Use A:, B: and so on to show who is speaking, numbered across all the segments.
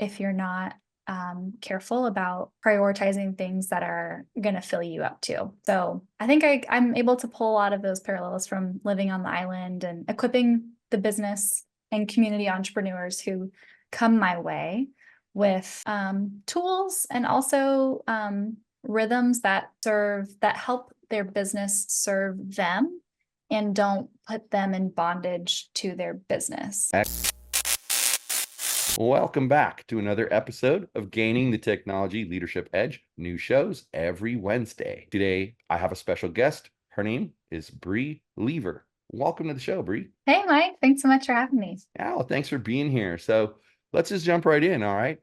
A: if you're not careful about prioritizing things that are going to fill you up too. So I think I'm able to pull a lot of those parallels from living on the island and equipping the business and community entrepreneurs who come my way with tools and also rhythms that help their business serve them and don't put them in bondage to their business.
B: Welcome back to another episode of Gaining the Technology Leadership Edge. New shows every Wednesday. Today, I have a special guest. Her name is Bree Lever. Welcome to the show, Bree.
A: Hey, Mike. Thanks so much for having me.
B: Yeah, well, thanks for being here. So let's just jump right in. All right.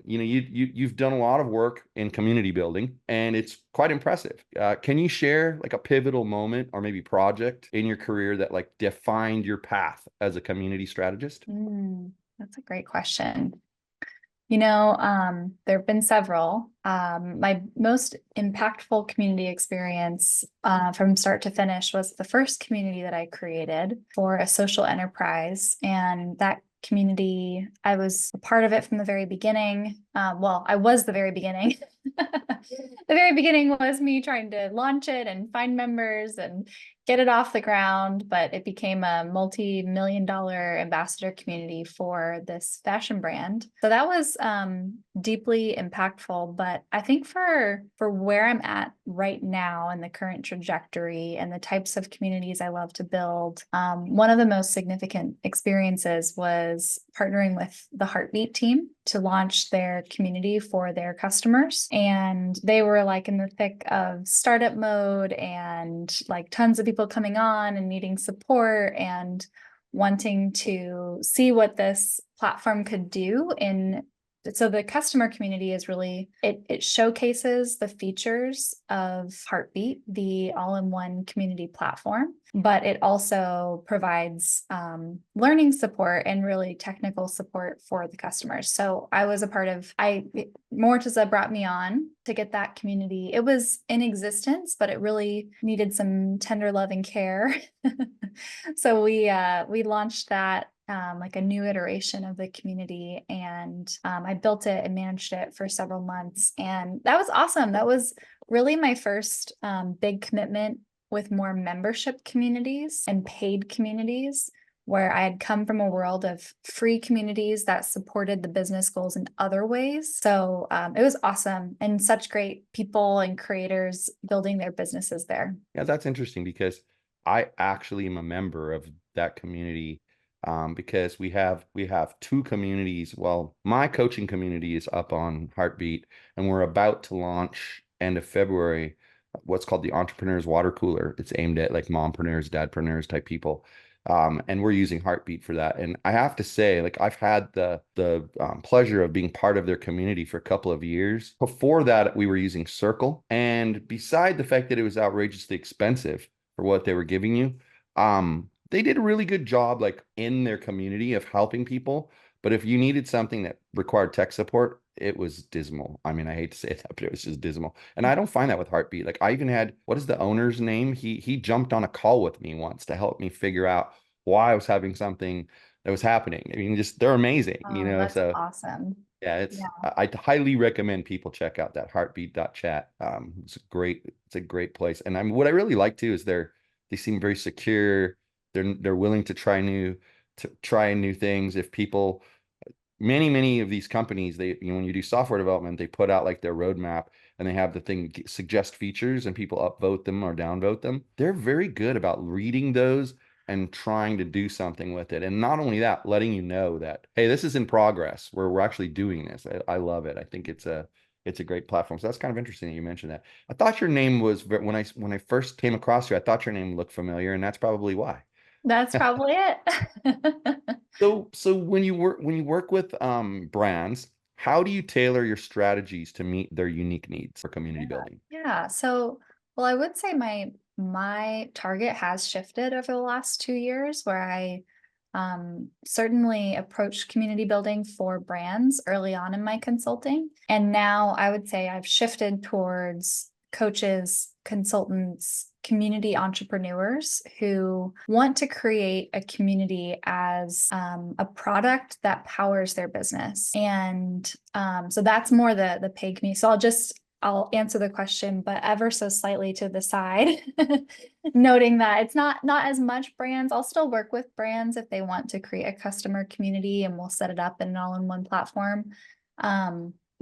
B: You've done a lot of work in community building, and it's quite impressive. Can you share like a pivotal moment or maybe project in your career that like defined your path as a community strategist?
A: That's a great question. There have been several. My most impactful community experience from start to finish was the first community that I created for a social enterprise. And that community, I was a part of it from the very beginning. I was the very beginning. The very beginning was me trying to launch it and find members and get it off the ground, but it became a multi-million-dollar ambassador community for this fashion brand. So that was deeply impactful. But I think for where I'm at right now and the current trajectory and the types of communities I love to build, one of the most significant experiences was partnering with the Heartbeat team to launch their community for their customers. And they were like in the thick of startup mode and like tons of people coming on and needing support and wanting to see what this platform could do so the customer community is really, it showcases the features of Heartbeat, the all-in-one community platform, but it also provides learning support and really technical support for the customers. So I was a part of, Mortiza brought me on to get that community. It was in existence, but it really needed some tender love and care. So we launched that like a new iteration of the community. And I built it and managed it for several months. And that was awesome. That was really my first big commitment with more membership communities and paid communities, where I had come from a world of free communities that supported the business goals in other ways. So it was awesome and such great people and creators building their businesses there.
B: Yeah, that's interesting because I actually am a member of that community because we have two communities. Well, my coaching community is up on Heartbeat, and we're about to launch end of February what's called the Entrepreneurs Water Cooler. It's aimed at like mompreneurs, dadpreneurs type people. And we're using Heartbeat for that. And I have to say, like I've had the pleasure of being part of their community for a couple of years. Before that, we were using Circle, and beside the fact that it was outrageously expensive for what they were giving you, they did a really good job like in their community of helping people. But if you needed something that required tech support, it was dismal. I mean, I hate to say that, but it was just dismal. And I don't find that with Heartbeat. Like I even had, what is the owner's name? He jumped on a call with me once to help me figure out why I was having something that was happening. I mean, just they're amazing, you
A: Oh,
B: know.
A: that's
B: So
A: awesome.
B: yeah,
A: Yeah.
B: I highly recommend people check out that heartbeat.chat. It's a great place. And what I really like too is they seem very secure. They're willing to try new things. If people many of these companies, when you do software development, they put out like their roadmap and they have the thing suggest features and people upvote them or downvote them. They're very good about reading those and trying to do something with it. And not only that, letting you know that, hey, this is in progress where we're actually doing this. I love it. I think it's a great platform. So that's kind of interesting that you mentioned that. I thought your name was when I first came across you, I thought your name looked familiar, and that's probably why.
A: That's probably it.
B: So when you work with brands, how do you tailor your strategies to meet their unique needs for community
A: Yeah.
B: building?
A: Yeah. Well, I would say my target has shifted over the last 2 years, where I certainly approached community building for brands early on in my consulting. And now I would say I've shifted towards coaches, consultants, community entrepreneurs who want to create a community as a product that powers their business. And so that's more the paid community. So I'll answer the question, but ever so slightly to the side, noting that it's not as much brands. I'll still work with brands if they want to create a customer community, and we'll set it up in an all-in-one platform.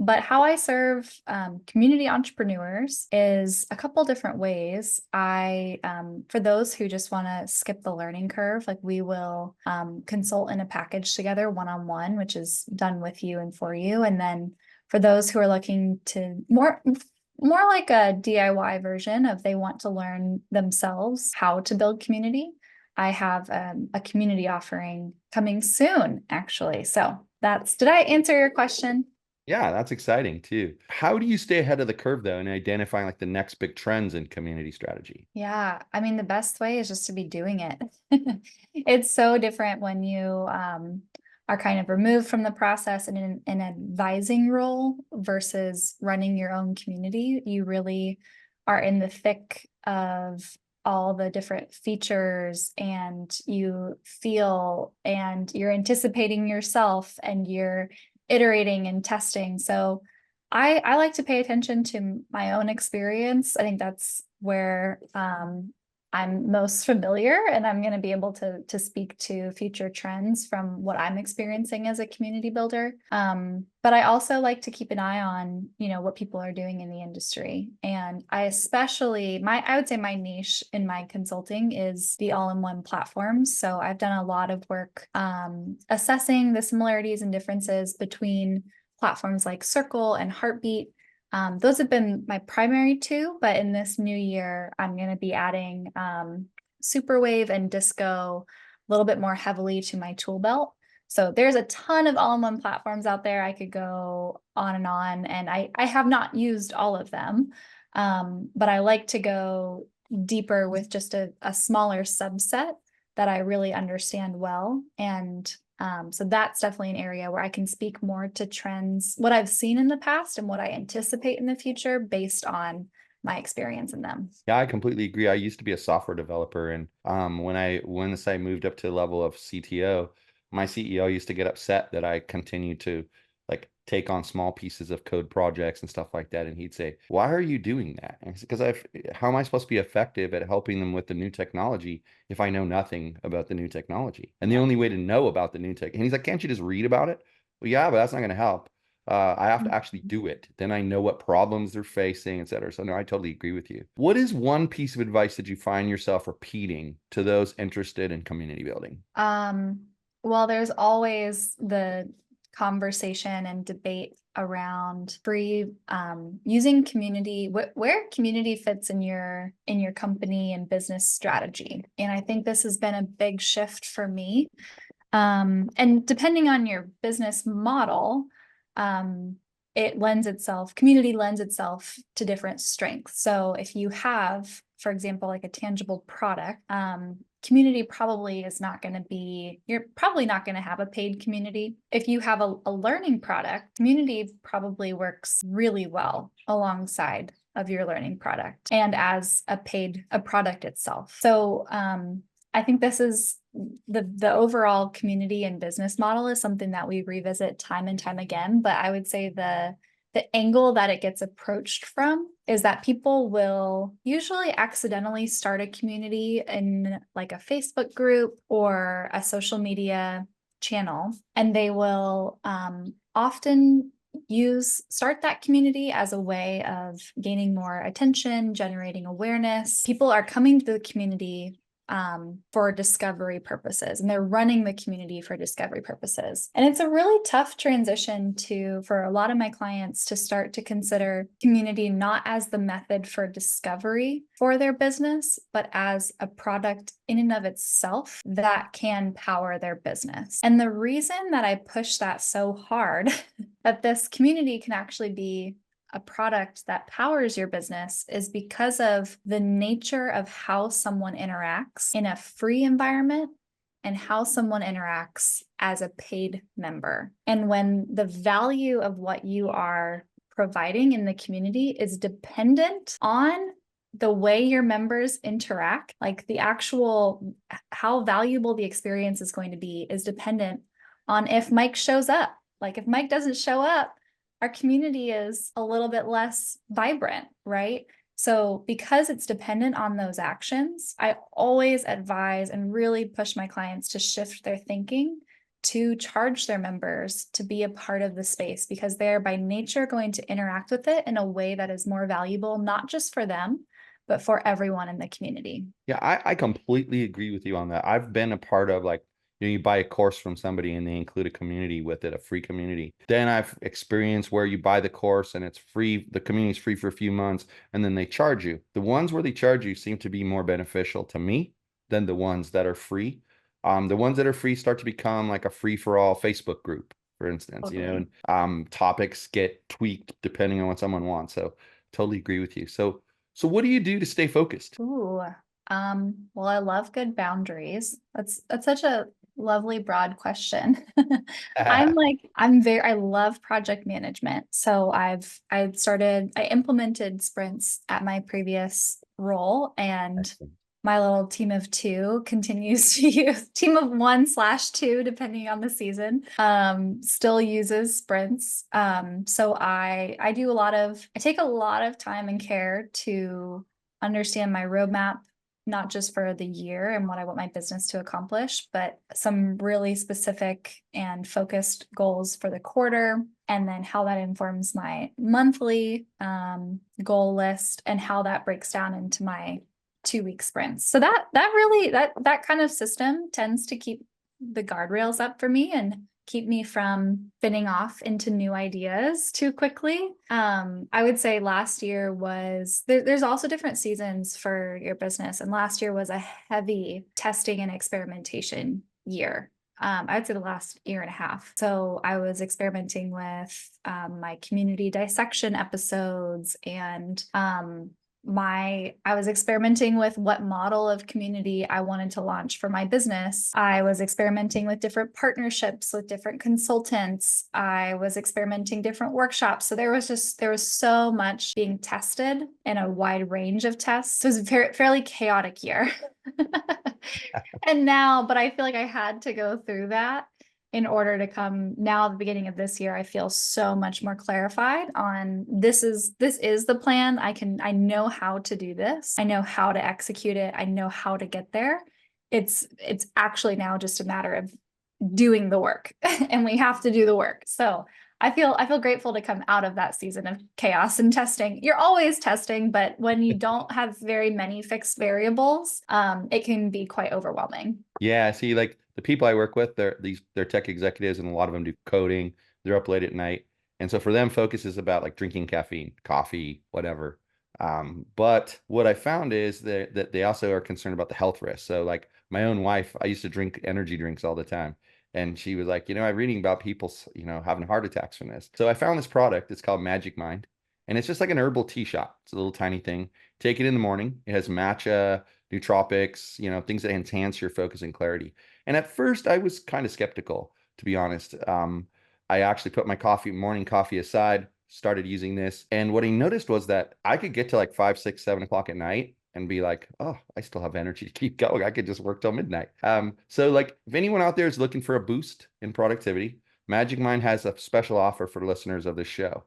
A: But how I serve community entrepreneurs is a couple different ways. For those who just want to skip the learning curve, like we will consult in a package together one-on-one, which is done with you and for you. And then for those who are looking to more like a DIY version of they want to learn themselves how to build community, I have a community offering coming soon, actually. So did I answer your question?
B: Yeah, that's exciting too. How do you stay ahead of the curve though in identifying like the next big trends in community strategy?
A: Yeah, I mean, the best way is just to be doing it. It's so different when you are kind of removed from the process and in an advising role versus running your own community. You really are in the thick of all the different features, and you feel and you're anticipating yourself and you're iterating and testing. So I like to pay attention to my own experience. I think that's where I'm most familiar, and I'm going to be able to speak to future trends from what I'm experiencing as a community builder. But I also like to keep an eye on, what people are doing in the industry. And I would say my niche in my consulting is the all-in-one platforms. So I've done a lot of work assessing the similarities and differences between platforms like Circle and Heartbeat. Those have been my primary two, but in this new year, I'm going to be adding Superwave and Disco a little bit more heavily to my tool belt. So there's a ton of all-in-one platforms out there. I could go on, and I have not used all of them, but I like to go deeper with just a smaller subset that I really understand well. And so that's definitely an area where I can speak more to trends, what I've seen in the past and what I anticipate in the future based on my experience in them.
B: Yeah, I completely agree. I used to be a software developer, and when the site moved up to the level of CTO, my CEO used to get upset that I continued to like take on small pieces of code projects and stuff like that, and he'd say, "Why are you doing that?" And it's because how am I supposed to be effective at helping them with the new technology if I know nothing about the new technology? And the only way to know about the new tech, and he's like, "Can't you just read about it?" Well, yeah, but that's not going to help. I have to actually do it. Then I know what problems they're facing, et cetera. So no, I totally agree with you. What is one piece of advice that you find yourself repeating to those interested in community building?
A: Well, there's always the conversation and debate around using community, where community fits in your company and business strategy. And I think this has been a big shift for me. And depending on your business model, community lends itself to different strengths. So if you have, for example, like a tangible product, community probably is not going to be, you're probably not going to have a paid community. If you have a learning product, community probably works really well alongside of your learning product and as a product itself. So, I think this is the overall community and business model is something that we revisit time and time again. But I would say the angle that it gets approached from is that people will usually accidentally start a community in like a Facebook group or a social media channel, and they will often start that community as a way of gaining more attention, generating awareness. People are coming to the community for discovery purposes, and they're running the community for discovery purposes. And it's a really tough transition for a lot of my clients to start to consider community not as the method for discovery for their business, but as a product in and of itself that can power their business. And the reason that I push that so hard, that this community can actually be a product that powers your business, is because of the nature of how someone interacts in a free environment and how someone interacts as a paid member. And when the value of what you are providing in the community is dependent on the way your members interact, like the actual how valuable the experience is going to be, is dependent on if Mike shows up. Like if Mike doesn't show up, our community is a little bit less vibrant, right? So because it's dependent on those actions, I always advise and really push my clients to shift their thinking to charge their members to be a part of the space, because they're by nature going to interact with it in a way that is more valuable, not just for them, but for everyone in the community.
B: Yeah, I completely agree with you on that. I've been a part of like, you buy a course from somebody and they include a community with it, a free community. Then I've experienced where you buy the course and it's free, the community is free for a few months, and then they charge you. The ones where they charge you seem to be more beneficial to me than the ones that are free. The ones that are free start to become like a free for all Facebook group, for instance,
A: Totally.
B: and topics get tweaked depending on what someone wants. So totally agree with you. So what do you do to stay focused?
A: Ooh, well, I love good boundaries. That's such a lovely broad question. I love project management. So I implemented sprints at my previous role, and
B: Excellent.
A: my little team of two continues to use team of 1/2, depending on the season, still uses sprints. So I take a lot of time and care to understand my roadmap, not just for the year and what I want my business to accomplish, but some really specific and focused goals for the quarter, and then how that informs my monthly goal list, and how that breaks down into my 2-week sprints. So that kind of system tends to keep the guardrails up for me and keep me from spinning off into new ideas too quickly. I would say last year there's also different seasons for your business. And last year was a heavy testing and experimentation year. I would say the last year and a half. So I was experimenting with my community dissection episodes, and I was experimenting with what model of community I wanted to launch for my business. I was experimenting with different partnerships with different consultants. I was experimenting different workshops. So there was so much being tested in a wide range of tests. It was a fairly chaotic year. But I feel like I had to go through that in order to come now at the beginning of this year. I feel so much more clarified on this is the plan. I know how to do this. I know how to execute it. I know how to get there. It's actually now just a matter of doing the work and we have to do the work. So I feel grateful to come out of that season of chaos and testing. You're always testing, but when you don't have very many fixed variables, it can be quite overwhelming.
B: Yeah, see, like the people I work with, they're tech executives, and a lot of them do coding. They're up late at night, and so for them, focus is about like drinking caffeine, coffee, whatever. But what I found is that they also are concerned about the health risks. So, like my own wife, I used to drink energy drinks all the time, and she was like, I'm reading about people, having heart attacks from this. So I found this product. It's called Magic Mind, and it's just like an herbal tea shot. It's a little tiny thing. Take it in the morning. It has matcha, nootropics, things that enhance your focus and clarity. And at first, I was kind of skeptical, to be honest. I actually put my morning coffee aside, started using this. And what I noticed was that I could get to like 5, 6, 7 o'clock at night and be like, oh, I still have energy to keep going. I could just work till midnight. So like if anyone out there is looking for a boost in productivity, Magic Mind has a special offer for listeners of this show.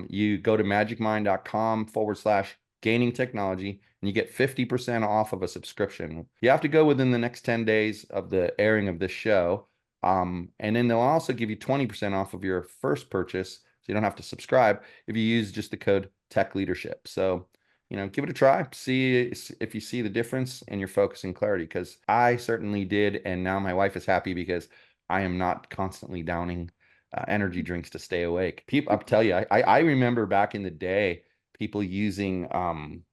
B: You go to magicmind.com/gaining technology, and you get 50% off of a subscription. You have to go within the next 10 days of the airing of this show. And then they'll also give you 20% off of your first purchase, so you don't have to subscribe if you use just the code Tech Leadership. So, give it a try. See if you see the difference in your focus and clarity, because I certainly did. And now my wife is happy because I am not constantly downing energy drinks to stay awake. I'll tell you, I remember back in the day, people using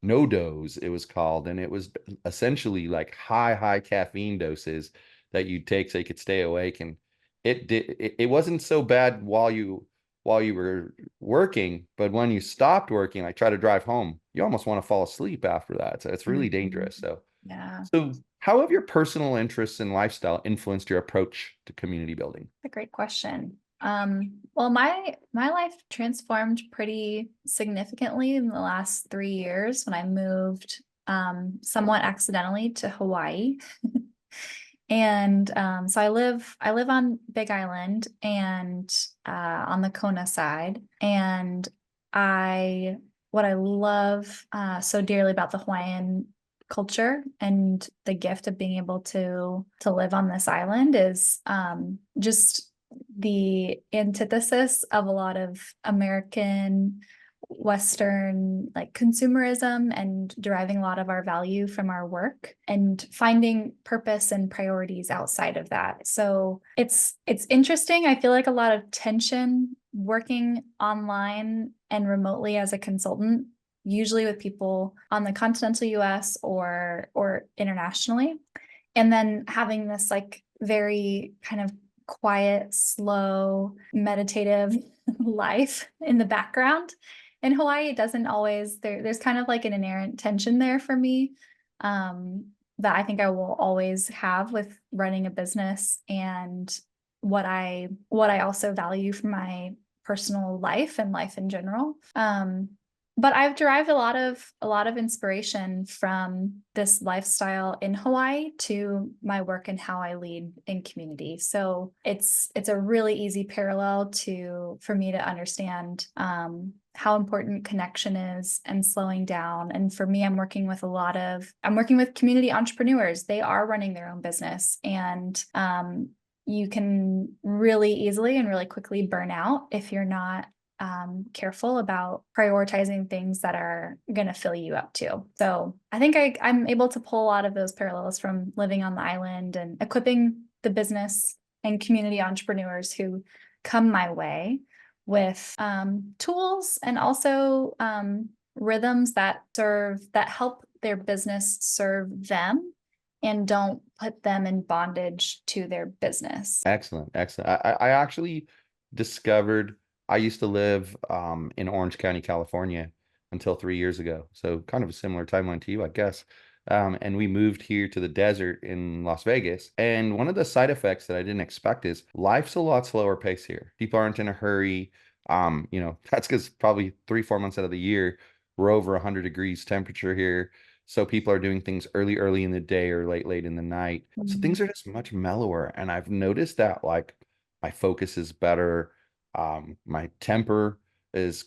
B: NoDoz, it was called, and it was essentially like high caffeine doses that you'd take so you could stay awake. And it wasn't so bad while you were working, but when you stopped working, like try to drive home, you almost want to fall asleep after that. So it's really dangerous. So
A: Yeah.
B: so how have your personal interests and lifestyle influenced your approach to community building?
A: A great question. Well, my life transformed pretty significantly in the last 3 years when I moved somewhat accidentally to Hawaii. And so I live on Big Island and on the Kona side. And I what I love so dearly about the Hawaiian culture and the gift of being able to live on this island is just the antithesis of a lot of American Western like consumerism and deriving a lot of our value from our work and finding purpose and priorities outside of that. So it's interesting. I feel like a lot of tension working online and remotely as a consultant, usually with people on the continental US or internationally. And then having this like very kind of quiet, slow, meditative life in the background. In Hawaii, it doesn't always there's kind of like an inherent tension there for me. That I think I will always have with running a business and what I also value from my personal life and life in general. But I've derived a lot of inspiration from this lifestyle in Hawaii to my work and how I lead in community. So it's a really easy parallel for me to understand how important connection is and slowing down. And for me, I'm working with community entrepreneurs. They are running their own business, and you can really easily and really quickly burn out if you're not careful about prioritizing things that are going to fill you up too. So I think I'm able to pull a lot of those parallels from living on the island and equipping the business and community entrepreneurs who come my way with tools and also rhythms that help their business serve them and don't put them in bondage to their business.
B: Excellent, excellent. I actually discovered I used to live in Orange County, California until 3 years ago. So kind of a similar timeline to you, I guess. And we moved here to the desert in Las Vegas. And one of the side effects that I didn't expect is life's a lot slower pace here. People aren't in a hurry. That's because probably 3, 4 months out of the year, we're over 100 degrees temperature here. So people are doing things early in the day or late in the night. So things are just much mellower. And I've noticed that like my focus is better. My temper is,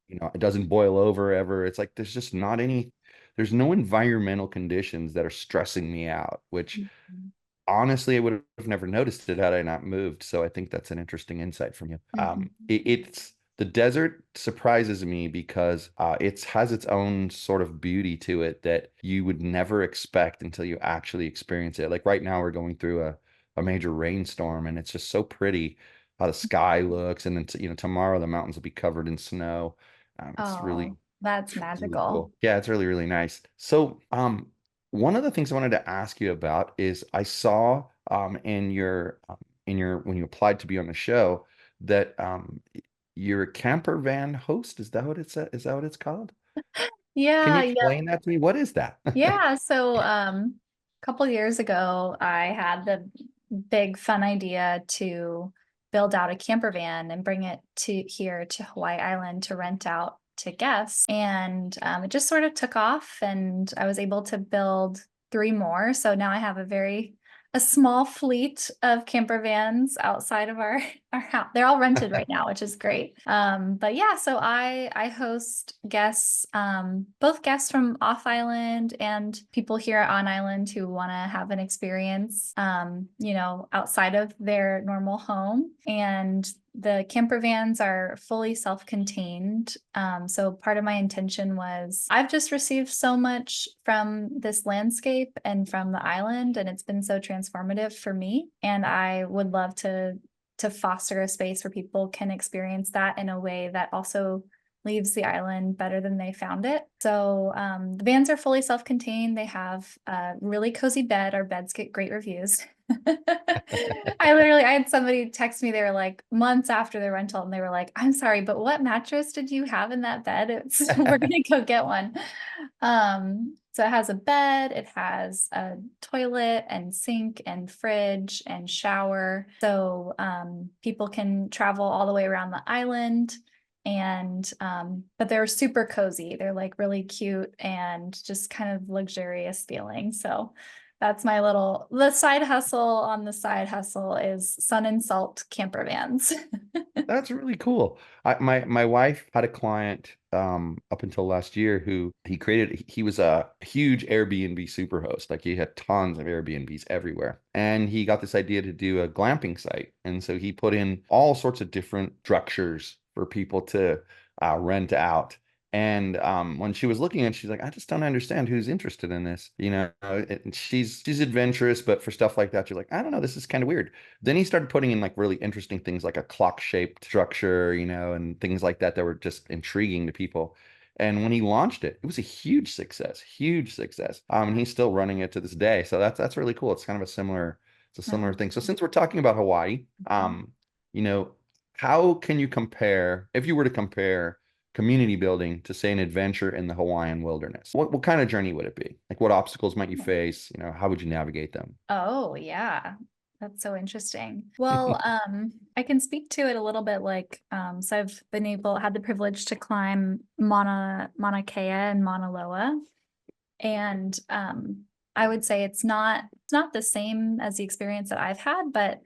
B: it doesn't boil over ever. It's like there's no environmental conditions that are stressing me out, which
A: Mhm.
B: honestly, I would have never noticed it had I not moved. So I think that's an interesting insight from you.
A: Mhm.
B: It's the desert surprises me because it has its own sort of beauty to it that you would never expect until you actually experience it. Like right now, we're going through a major rainstorm, and it's just so pretty how the sky looks. And then tomorrow the mountains will be covered in snow. It's really
A: Oh, that's
B: really
A: magical.
B: cool. Yeah, it's really, really nice. So, one of the things I wanted to ask you about is I saw in your when you applied to be on the show that you're a camper van host. Is that what is that what it's called? Can you
A: Yeah, yeah,
B: explain that to me? What is that?
A: yeah. So, a couple years ago, I had the big fun idea to build out a camper van and bring it to Hawaii Island to rent out to guests. And it just sort of took off, and I was able to build three more. So now I have a small fleet of camper vans outside of our house. They're all rented right now, which is great. But yeah, so I host guests, both guests from off island and people here on island who want to have an experience, outside of their normal home. And the camper vans are fully self-contained. So part of my intention was I've just received so much from this landscape and from the island, and it's been so transformative for me. And I would love to foster a space where people can experience that in a way that also leaves the island better than they found it. So the vans are fully self-contained. They have a really cozy bed. Our beds get great reviews. I had somebody text me, they were like months after their rental, and they were like, I'm sorry, but what mattress did you have in that bed? We're gonna go get one. So it has a bed, it has a toilet and sink and fridge and shower. So people can travel all the way around the island. And but they're super cozy. They're like really cute and just kind of luxurious feeling. So that's the side hustle on the side hustle is Sun and Salt camper vans.
B: That's really cool. My wife had a client up until last year who he was a huge Airbnb superhost. Like he had tons of Airbnbs everywhere. And he got this idea to do a glamping site. And so he put in all sorts of different structures for people to rent out. And when she was looking at it, she's like, I just don't understand who's interested in this. And she's adventurous, but for stuff like that, you're like, I don't know, this is kind of weird. Then he started putting in like really interesting things like a clock-shaped structure, and things like that were just intriguing to people. And when he launched it, it was a huge success, huge success. And he's still running it to this day. So that's really cool. It's kind of it's a similar thing. So since we're talking about Hawaii, you know, how can you compare, if you were to compare community building to say an adventure in the Hawaiian wilderness? What kind of journey would it be? Like what obstacles might you face? How would you navigate them?
A: Oh, yeah. That's so interesting. Well, I can speak to it a little bit like, so I've had the privilege to climb Mauna Kea and Mauna Loa. And I would say it's not the same as the experience that I've had, but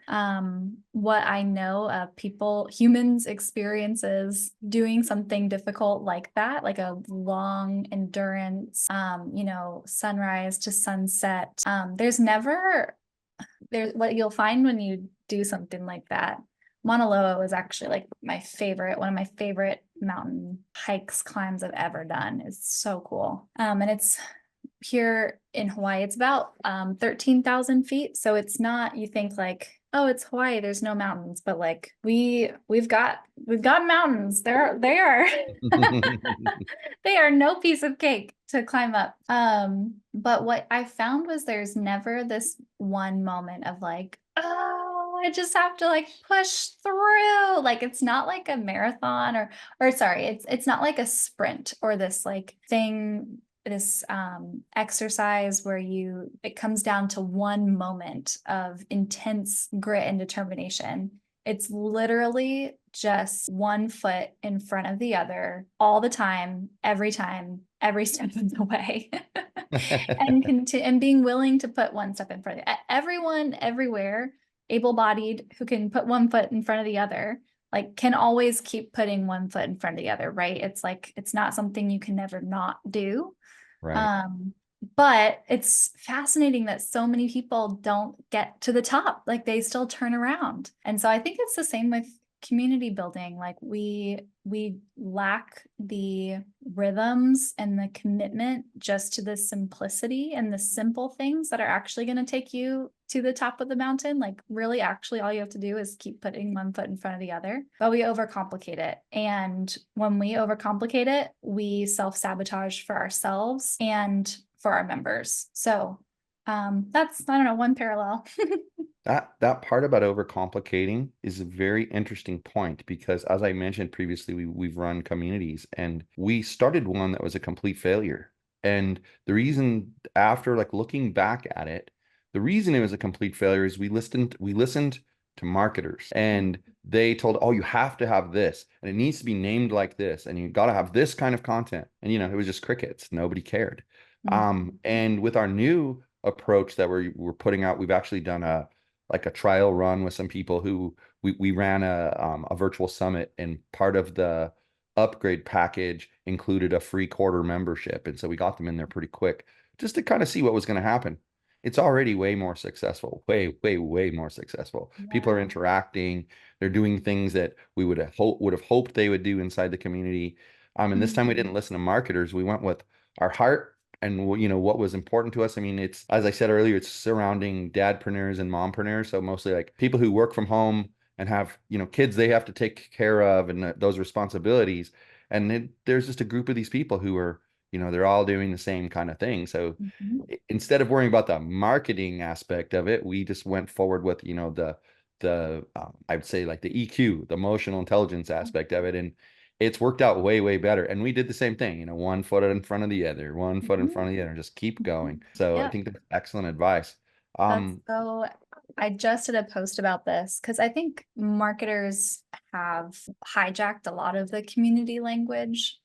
A: what I know of humans experiences doing something difficult like that, like a long endurance, sunrise to sunset. There's what you'll find when you do something like that. Mauna Loa was actually like one of my favorite mountain hikes, climbs I've ever done. It's so cool. And it's here in Hawaii, it's about 13,000 feet. So it's not, you think like, oh, it's Hawaii, there's no mountains, but like we've got mountains. They are they are no piece of cake to climb up. But what I found was there's never this one moment of like, oh, I just have to like push through. Like it's not like a marathon or sorry, it's not like a sprint or this like this exercise where it comes down to one moment of intense grit and determination. It's literally just one foot in front of the other all the time, every step of the way. And being willing to put one step in front of everyone, everywhere, able-bodied who can put one foot in front of the other, like can always keep putting one foot in front of the other, right? It's like, it's not something you can never not do.
B: Right.
A: But it's fascinating that so many people don't get to the top, like they still turn around. And so I think it's the same with community building. Like we lack the rhythms and the commitment just to the simplicity and the simple things that are actually going to take you to the top of the mountain. Like really, actually, all you have to do is keep putting one foot in front of the other, but we overcomplicate it. And when we overcomplicate it, we self-sabotage for ourselves and for our members. So that's, I don't know, one parallel.
B: That part about overcomplicating is a very interesting point because as I mentioned previously, we've run communities and we started one that was a complete failure. And the reason after like looking back at it, the reason it was a complete failure is we listened to marketers and they told, oh, you have to have this and it needs to be named like this and you got to have this kind of content. And it was just crickets. Nobody cared. And with our new approach that we're putting out, we've actually done a trial run with some people who we ran a virtual summit, and part of the upgrade package included a free quarter membership. And so we got them in there pretty quick just to kind of see what was going to happen. It's already way more successful, way, way, way more successful. People are interacting. They're doing things that we would have hoped they would do inside the community. And this time we didn't listen to marketers. We went with our heart and what was important to us. I mean, it's, as I said earlier, it's surrounding dadpreneurs and mompreneurs. So mostly like people who work from home and have, kids they have to take care of, and those responsibilities. And there's just a group of these people who are, they're all doing the same kind of thing. So
A: Mhm.
B: instead of worrying about the marketing aspect of it, we just went forward with, the I would say like the EQ, the emotional intelligence aspect of it. And it's worked out way, way better. And we did the same thing, one foot in front of the other, one foot in
A: Mhm.
B: front of the other, and just keep
A: Mhm.
B: going. So I
A: Yeah,
B: think that's excellent advice.
A: that's
B: Um,
A: so, I just did a post about this because I think marketers have hijacked a lot of the community language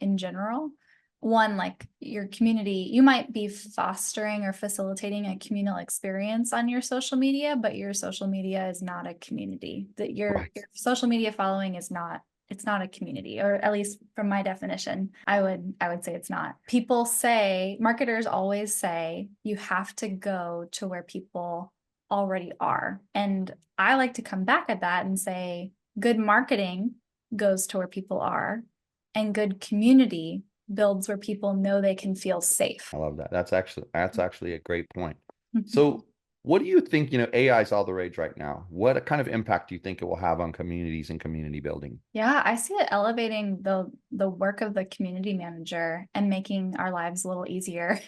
A: in general. One, like your community, you might be fostering or facilitating a communal experience on your social media, but your social media is not a community. That
B: right.
A: your social media following is not, it's not a community, or at least from my definition, I would say it's not. People say, marketers always say, you have to go to where people already are. And I like to come back at that and say, good marketing goes to where people are, and good community builds where people know they can feel safe.
B: I love that. That's actually a great point. So what do you think, AI is all the rage right now? What kind of impact do you think it will have on communities and community building?
A: Yeah, I see it elevating the work of the community manager and making our lives a little easier.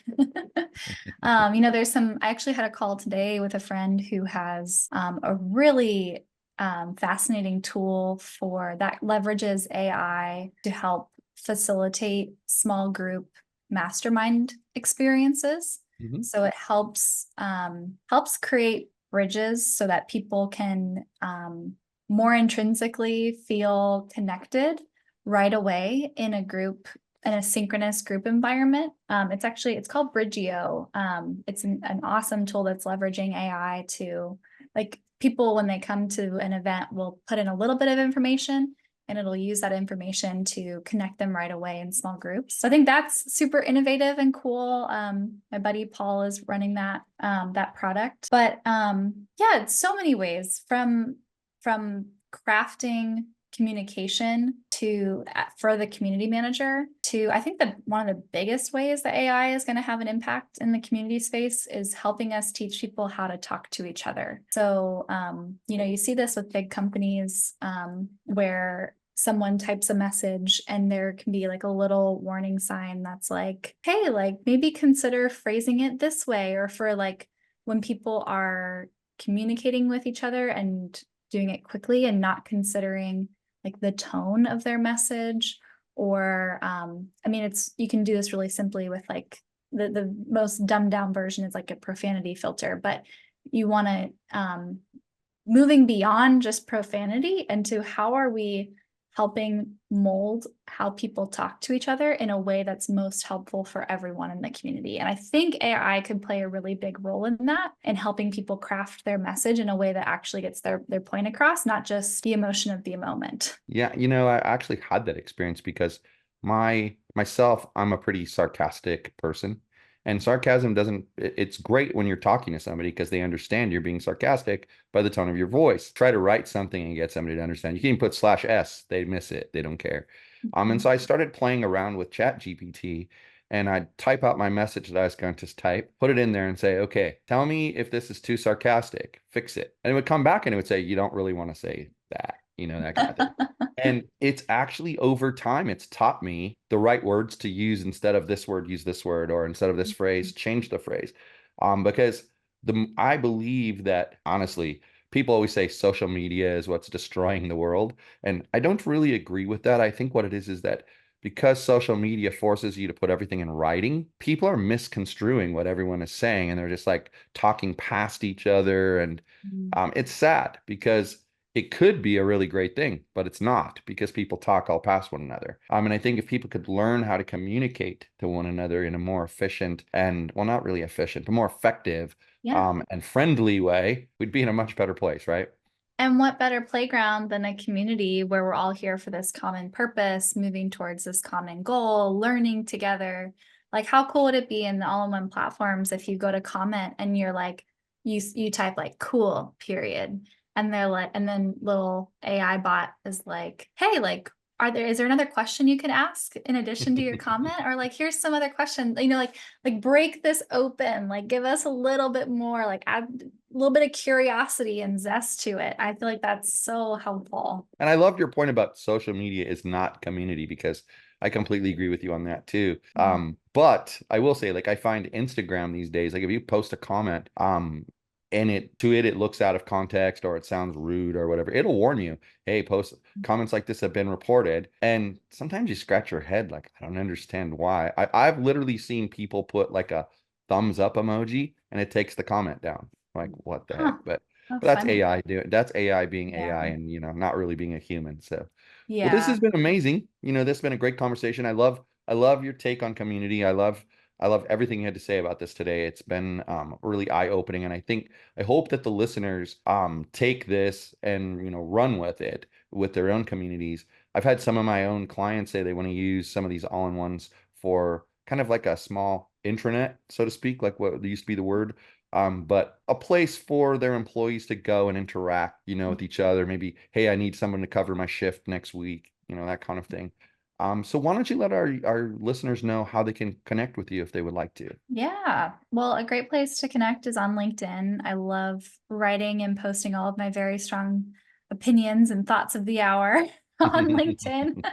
A: There's some, I actually had a call today with a friend who has a really fascinating tool for that leverages AI to help facilitate small group mastermind experiences.
B: Mhm.
A: So it helps create bridges so that people can more intrinsically feel connected right away in a group, in a synchronous group environment. It's called Bridgio. It's an awesome tool that's leveraging AI to, like, people when they come to an event will put in a little bit of information and it'll use that information to connect them right away in small groups. So I think that's super innovative and cool. My buddy Paul is running that product. But yeah, it's so many ways from crafting communication to for the community manager to, I think that one of the biggest ways that AI is going to have an impact in the community space is helping us teach people how to talk to each other. So you see this with big companies where someone types a message and there can be like a little warning sign that's like, hey, like maybe consider phrasing it this way, or for like when people are communicating with each other and doing it quickly and not considering like the tone of their message. Or it's, you can do this really simply with like the most dumbed down version is like a profanity filter, but you want to moving beyond just profanity into how are we helping mold how people talk to each other in a way that's most helpful for everyone in the community. And I think AI could play a really big role in that, in helping people craft their message in a way that actually gets their point across, not just the emotion of the moment.
B: Yeah, I actually had that experience because myself, I'm a pretty sarcastic person. And sarcasm doesn't, it's great when you're talking to somebody because they understand you're being sarcastic by the tone of your voice. Try to write something and get somebody to understand. You can even put /s, they miss it, they don't care. And so I started playing around with Chat GPT, and I'd type out my message that I was going to type, put it in there and say, okay, tell me if this is too sarcastic, fix it. And it would come back and it would say, you don't really want to say that, that kind of thing. And it's actually over time, it's taught me the right words to use. Instead of this word, use this word, or instead of this phrase, change the phrase. Because I believe that honestly, people always say social media is what's destroying the world. And I don't really agree with that. I think what it is that because social media forces you to put everything in writing, people are misconstruing what everyone is saying, and they're just like talking past each other. And it's sad because it could be a really great thing, but it's not, because people talk all past one another. And I think if people could learn how to communicate to one another in a more efficient and, well, not really efficient, but more effective
A: Yeah.
B: and friendly way, we'd be in a much better place, right?
A: And what better playground than a community where we're all here for this common purpose, moving towards this common goal, learning together. Like, how cool would it be in the all-in-one platforms if you go to comment and you're like, you type like cool, period. And they're like, and then little AI bot is like, hey, like, is there another question you could ask in addition to your comment? Or like, here's some other question, like break this open, like give us a little bit more, like add a little bit of curiosity and zest to it. I feel like that's so helpful.
B: And I loved your point about social media is not community, because I completely agree with you on that too. But I will say, like, I find Instagram these days, like if you post a comment, and it looks out of context or it sounds rude or whatever, it'll warn you, hey, post comments like this have been reported. And sometimes you scratch your head, like, I don't understand why. I've literally seen people put like a thumbs up emoji and it takes the comment down. Like, what the
A: Huh.
B: heck? But
A: Oh,
B: that's
A: funny.
B: AI doing, that's AI being
A: Yeah.
B: AI and, not really being a human. So, well, this
A: Yeah.
B: has been amazing. This has been a great conversation. I love your take on community. I love everything you had to say about this today. It's been really eye-opening. And I hope that the listeners take this and, run with it with their own communities. I've had some of my own clients say they want to use some of these all-in-ones for kind of like a small intranet, so to speak, like what used to be the word, but a place for their employees to go and interact, with each other. Maybe, hey, I need someone to cover my shift next week, that kind of thing. So why don't you let our listeners know how they can connect with you if they would like to?
A: Yeah. Well, a great place to connect is on LinkedIn. I love writing and posting all of my very strong opinions and thoughts of the hour on LinkedIn.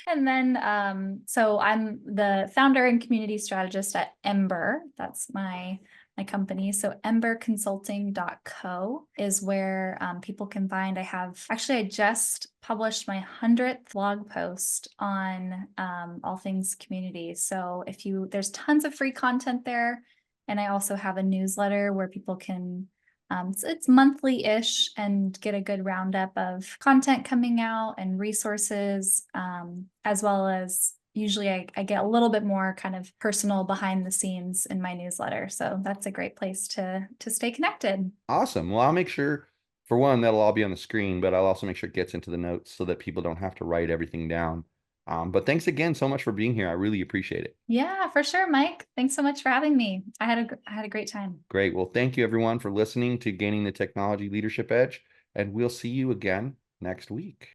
A: And then, so I'm the founder and community strategist at Ember. That's my company. So emberconsulting.co is where people can find. I just published my 100th blog post on all things community. So there's tons of free content there. And I also have a newsletter where people can it's monthly-ish and get a good roundup of content coming out and resources, as well as usually I get a little bit more kind of personal behind the scenes in my newsletter. So that's a great place to stay connected.
B: Awesome. Well, I'll make sure, for one, that'll all be on the screen, but I'll also make sure it gets into the notes so that people don't have to write everything down. But thanks again so much for being here. I really appreciate it.
A: Yeah, for sure, Mike. Thanks so much for having me. I had a great time.
B: Great. Well, thank you everyone for listening to Gaining the Technology Leadership Edge, and we'll see you again next week.